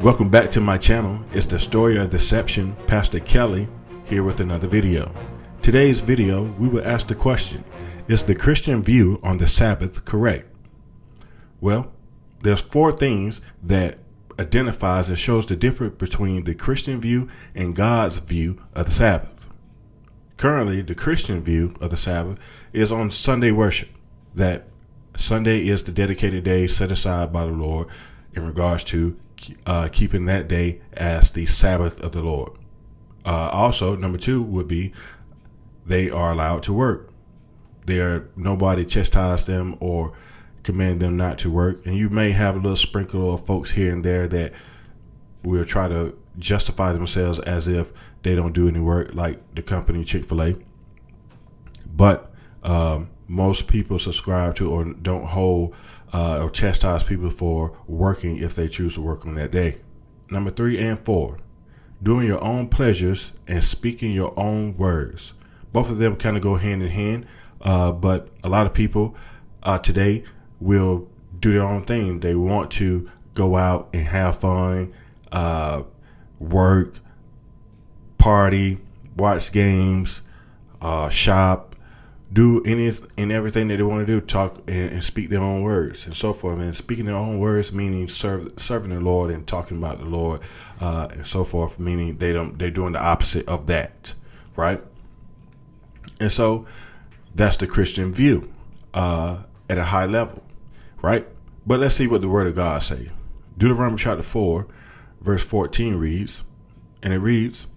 Welcome back to my channel. It's the story of deception, Pastor Kelly, here with another video. Today's video, we will ask the question, is the Christian view on the Sabbath correct? Well, there's 4 things that identifies and shows the difference between the Christian view and God's view of the Sabbath. Currently, the Christian view of the Sabbath is on Sunday worship, that Sunday is the dedicated day set aside by the Lord in regards to keeping that day as the Sabbath of the Lord. Also, number 2 would be they are allowed to work. Nobody chastise them or command them not to work. And you may have a little sprinkle of folks here and there that will try to justify themselves as if they don't do any work, like the company Chick-fil-A. But most people subscribe to or don't hold or chastise people for working if they choose to work on that day. Number 3 and 4, doing your own pleasures and speaking your own words. Both of them kind of go hand in hand, but a lot of people today will do their own thing. They want to go out and have fun, work, party, watch games, shop, do any and everything that they want to do, talk and speak their own words and so forth. And speaking their own words meaning serving the Lord and talking about the Lord and so forth, meaning they're doing the opposite of that, right? And so that's the Christian view at a high level, right? But let's see what the Word of God say. Deuteronomy chapter 4, verse 14 reads, and it reads,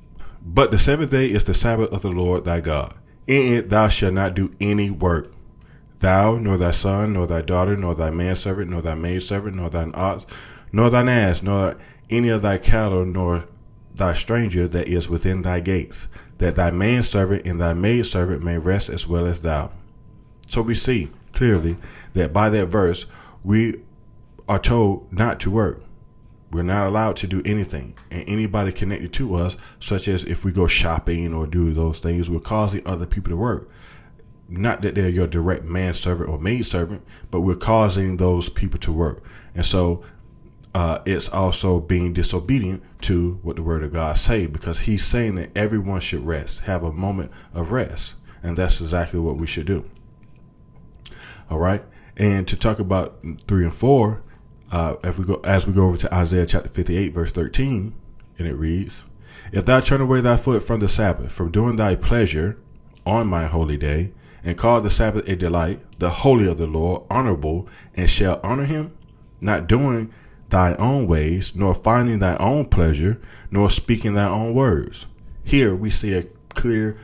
"But the 7th day is the Sabbath of the Lord thy God. In it thou shalt not do any work, thou, nor thy son, nor thy daughter, nor thy manservant, nor thy maidservant, nor thine ox, nor thine ass, nor any of thy cattle, nor thy stranger that is within thy gates, that thy manservant and thy maidservant may rest as well as thou." So we see clearly that by that verse, we are told not to work. We're not allowed to do anything. And anybody connected to us, such as if we go shopping or do those things, we're causing other people to work. Not that they're your direct manservant or maidservant, but we're causing those people to work. And so it's also being disobedient to what the Word of God say, because he's saying that everyone should rest, have a moment of rest. And that's exactly what we should do. All right. And to talk about 3 and 4, as we go over to Isaiah chapter 58, verse 13, and it reads, "If thou turn away thy foot from the Sabbath, from doing thy pleasure on my holy day, and call the Sabbath a delight, the holy of the Lord honorable, and shall honor him, not doing thy own ways, nor finding thy own pleasure, nor speaking thy own words." Here we see a clear,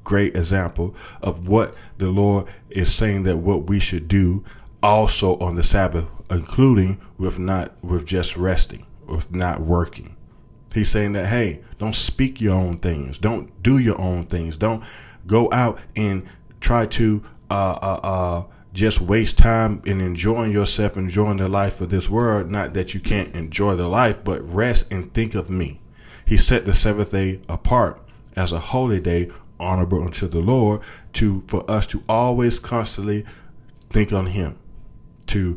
great example of what the Lord is saying that what we should do also on the Sabbath, including with just resting, with not working. He's saying that, hey, don't speak your own things. Don't do your own things. Don't go out and try to just waste time in enjoying yourself, enjoying the life of this world. Not that you can't enjoy the life, but rest and think of me. He set the 7th day apart as a holy day, honorable unto the Lord, for us to always constantly think on him, to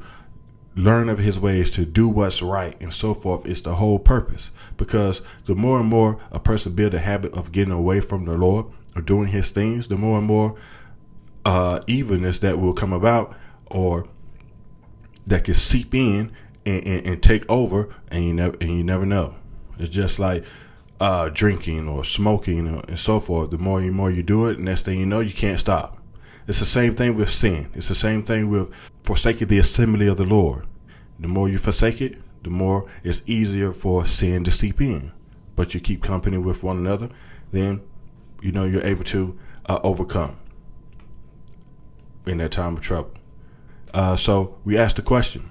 learn of his ways, to do what's right and so forth. Is the whole purpose, because the more and more a person build a habit of getting away from the Lord or doing his things, the more and more evilness that will come about, or that can seep in and take over, and you never know. It's just like drinking or smoking and so forth. The more you do it, next thing you know, you can't stop. It's the same thing with sin. It's the same thing with forsaking the assembly of the Lord. The more you forsake it, the more it's easier for sin to seep in. But you keep company with one another, then you're able to overcome in that time of trouble. So we ask the question,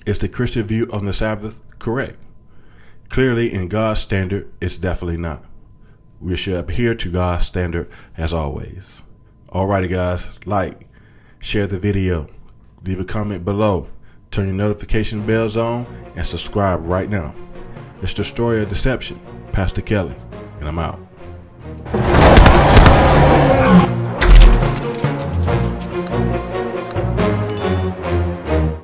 is the Christian view on the Sabbath correct? Clearly, in God's standard, it's definitely not. We should adhere to God's standard as always. Alrighty, guys, like, share the video, leave a comment below, turn your notification bells on, and subscribe right now. It's the story of deception, Pastor Kelly, and I'm out.